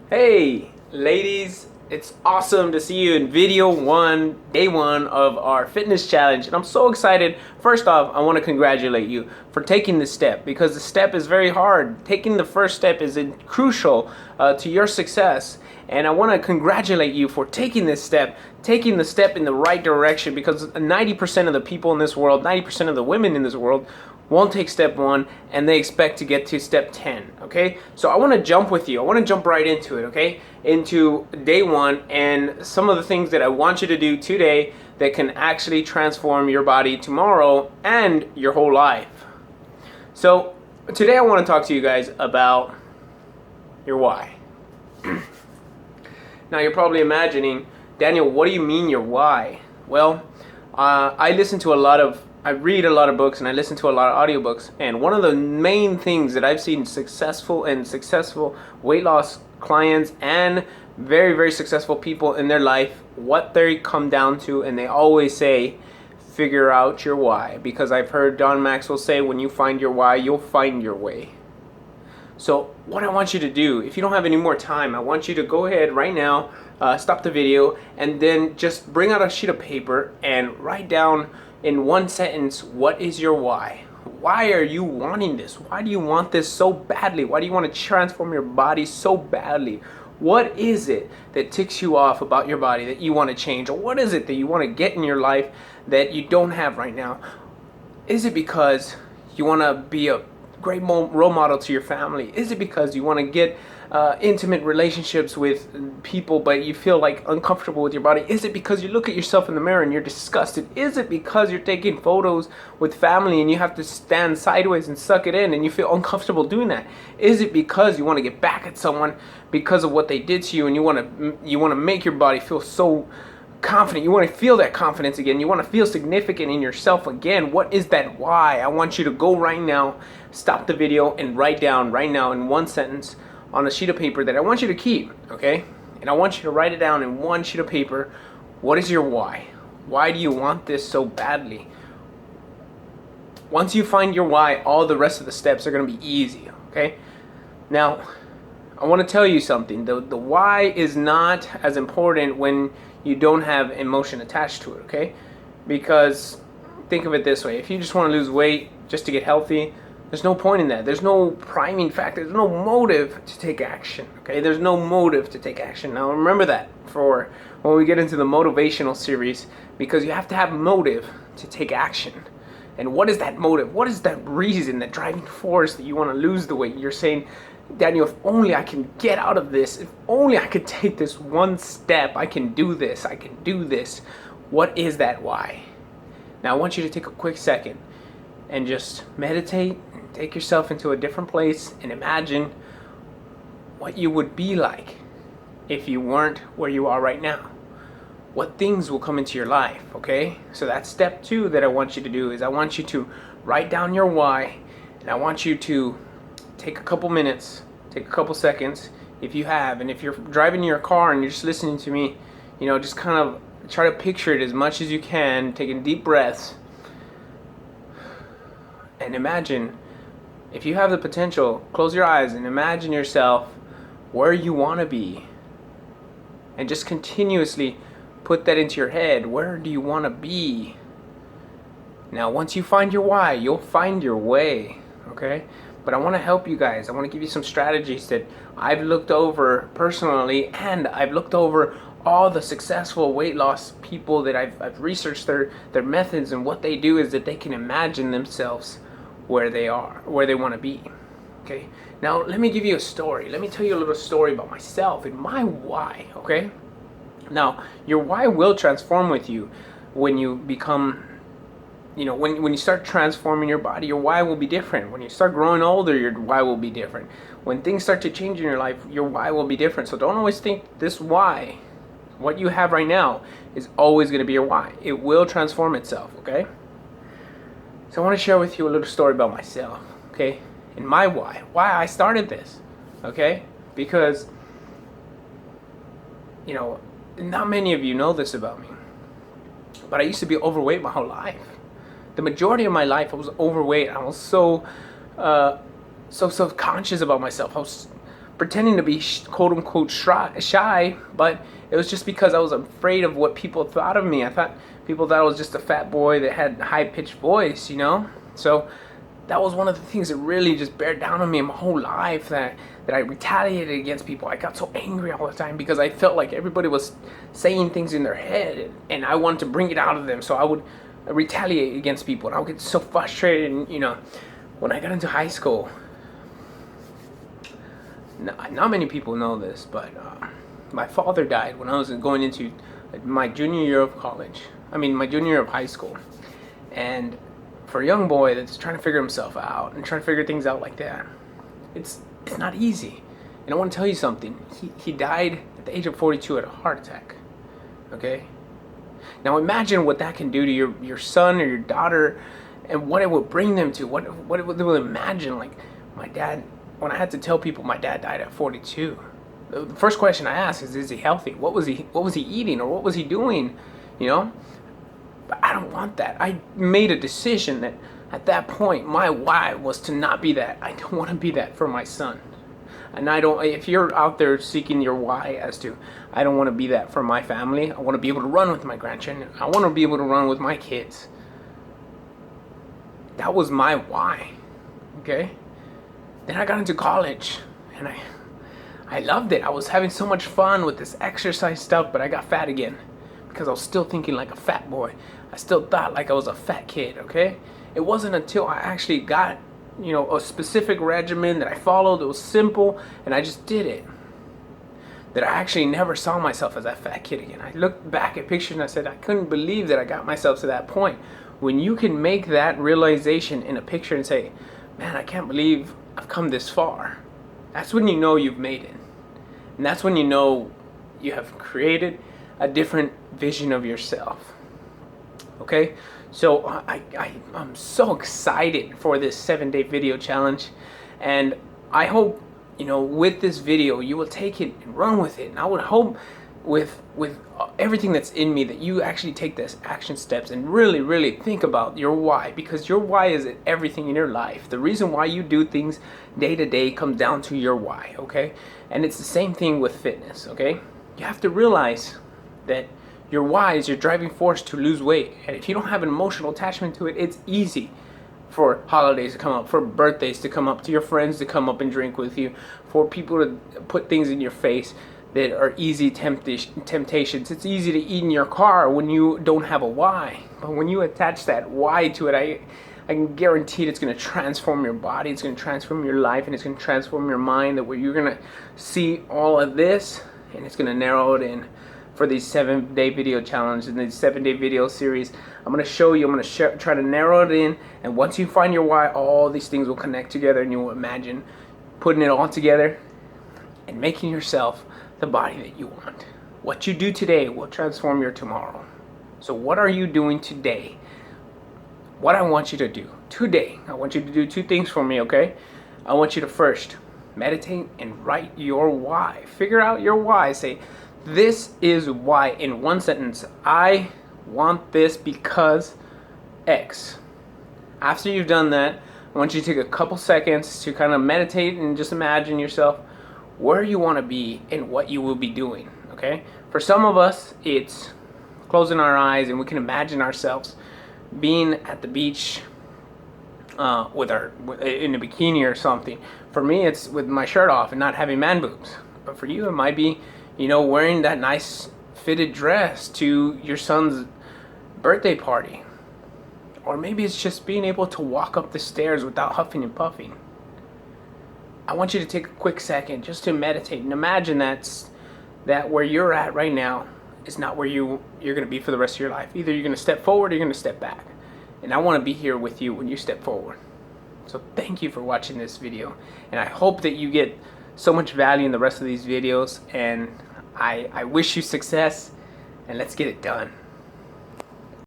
Hey, ladies, it's awesome to see you in video one, day one of our fitness challenge. And I'm so excited. First off, I want to congratulate you for taking this step because the step is very hard. Taking the first step is crucial to your success. And I want to congratulate you for taking this step, taking the step in the right direction because 90% of the people in this world, 90% of the women in this world won't take step one and they expect to get to step 10. Okay, so I want to jump with you. I want to jump right into it. Okay, into day one and some of the things that I want you to do today that can actually transform your body tomorrow and your whole life. So today I want to talk to you guys about your why. Now you're probably imagining, Daniel, what do you mean your why? Well, I read a lot of books and I listen to a lot of audiobooks, and one of the main things that I've seen successful weight loss clients and very, very successful people in their life, what they come down to, and they always say, figure out your why. Because I've heard John Maxwell say, when you find your why, you'll find your way. So what I want you to do, if you don't have any more time, I want you to go ahead right now, stop the video, and then just bring out a sheet of paper and write down in one sentence, what is your why? Why are you wanting this? Why do you want this so badly? Why do you want to transform your body so badly? What is it that ticks you off about your body that you want to change? Or what is it that you want to get in your life that you don't have right now? Is it because you want to be a great role model to your family? Is it because you want to get intimate relationships with people but you feel like uncomfortable with your body? Is it because you look at yourself in the mirror and you're disgusted? Is it because you're taking photos with family and you have to stand sideways and suck it in and you feel uncomfortable doing that? Is it because you want to get back at someone because of what they did to you and you want to make your body feel so confident? You want to feel that confidence again. You want to feel significant in yourself again. What is that why? I want you to go right now, stop the video, and write down right now in one sentence on a sheet of paper that I want you to keep, okay? And I want you to write it down in one sheet of paper. What is your why? Why do you want this so badly? Once you find your why, all the rest of the steps are going to be easy, okay? Now, I want to tell you something. The why is not as important when you don't have emotion attached to it, okay? Because think of it this way. If you just want to lose weight just to get healthy, there's no point in that. There's no priming factor. There's no motive to take action, okay? There's no motive to take action. Now remember that for when we get into the motivational series, because you have to have motive to take action. And what is that motive? What is that reason, that driving force that you want to lose the weight? You're saying, Daniel, if only I can get out of this, if only I could take this one step, I can do this, I can do this. What is that why? Now I want you to take a quick second and just meditate and take yourself into a different place and imagine what you would be like if you weren't where you are right now. What things will come into your life, okay? So that's step two that I want you to do, is I want you to write down your why, and I want you to take a couple minutes, take a couple seconds if you have, and if you're driving your car and you're just listening to me, just kind of try to picture it as much as you can, taking deep breaths, and imagine, if you have the potential, close your eyes and imagine yourself where you want to be, and just continuously put that into your head. Where do you want to be? Now once you find your why, you'll find your way, okay? But I want to help you guys. I want to give you some strategies that I've looked over personally, and I've looked over all the successful weight loss people that I've researched their methods, and what they do is that they can imagine themselves where they are, where they want to be. Okay? Now let me give you a story. Let me tell you a little story about myself and my why, okay? Now, your why will transform with you when you become, when you start transforming your body, your why will be different. When you start growing older, your why will be different. When things start to change in your life, your why will be different. So don't always think this why, what you have right now, is always going to be your why. It will transform itself, okay? So I want to share with you a little story about myself, okay? And my why I started this, okay? Because, not many of you know this about me, but I used to be overweight my whole life. The majority of my life I was overweight. I was so self-conscious about myself. pretending to be quote unquote shy, but it was just because I was afraid of what people thought of me. I thought people thought I was just a fat boy that had a high-pitched voice, you know? So that was one of the things that really just bear down on me my whole life, that I retaliated against people. I got so angry all the time because I felt like everybody was saying things in their head and I wanted to bring it out of them. So I would retaliate against people and I would get so frustrated. And, you know, when I got into high school, not many people know this, but my father died when I was going into my junior year of college. My junior year of high school. And for a young boy that's trying to figure himself out and trying to figure things out like that, it's not easy. And I want to tell you something. He died at the age of 42 at a heart attack. Okay? Now imagine what that can do to your son or your daughter, and what it will bring them to. What they will imagine. Like my dad, when I had to tell people my dad died at 42, the first question I asked is he healthy? What was he eating, or what was he doing? You know? But I don't want that. I made a decision that at that point, my why was to not be that. I don't want to be that for my son. And if you're out there seeking your why as to, I don't want to be that for my family. I want to be able to run with my grandchildren. I want to be able to run with my kids. That was my why. Okay? Then I got into college and I loved it. I was having so much fun with this exercise stuff, but I got fat again because I was still thinking like a fat boy. I still thought like I was a fat kid, okay? It wasn't until I actually got, you know, a specific regimen that I followed. It was simple and I just did it, that I actually never saw myself as that fat kid again. I looked back at pictures and I said, I couldn't believe that I got myself to that point. When you can make that realization in a picture and say, man, I can't believe I've come this far, that's when you know you've made it. And that's when you know you have created a different vision of yourself. Okay? So I'm so excited for this 7-day video challenge, and I hope, you know, with this video you will take it and run with it. And I would hope with everything that's in me that you actually take this action steps and really think about your why, because your why is everything in your life. The reason why you do things day to day comes down to your why, okay? And it's the same thing with fitness, okay? You have to realize that your why is your driving force to lose weight. And if you don't have an emotional attachment to it, it's easy for holidays to come up, for birthdays to come up, to your friends to come up and drink with you, for people to put things in your face that are easy temptations. It's easy to eat in your car when you don't have a why. But when you attach that why to it, I can guarantee it's going to transform your body, it's going to transform your life, and it's going to transform your mind, that where you're going to see all of this and it's going to narrow it in for these 7-day video challenge and these 7-day video series. I'm going to show you, I'm going to try to narrow it in, and once you find your why, all these things will connect together, and you will imagine putting it all together and making yourself the body that you want. What you do today will transform your tomorrow. So what are you doing today? What I want you to do today, I want you to do 2 things for me, okay? I want you to first meditate and write your why. Figure out your why. Say, this is why, in one sentence. I want this because X. After you've done that, I want you to take a couple seconds to kind of meditate and just imagine yourself where you want to be and what you will be doing, okay? For some of us, it's closing our eyes and we can imagine ourselves being at the beach in a bikini or something. For me, it's with my shirt off and not having man boobs. But for you, it might be, you know, wearing that nice fitted dress to your son's birthday party. Or maybe it's just being able to walk up the stairs without huffing and puffing. I want you to take a quick second just to meditate and imagine that where you're at right now is not where you're going to be for the rest of your life. Either you're going to step forward or you're going to step back. And I want to be here with you when you step forward. So thank you for watching this video. And I hope that you get so much value in the rest of these videos. And I wish you success. And let's get it done.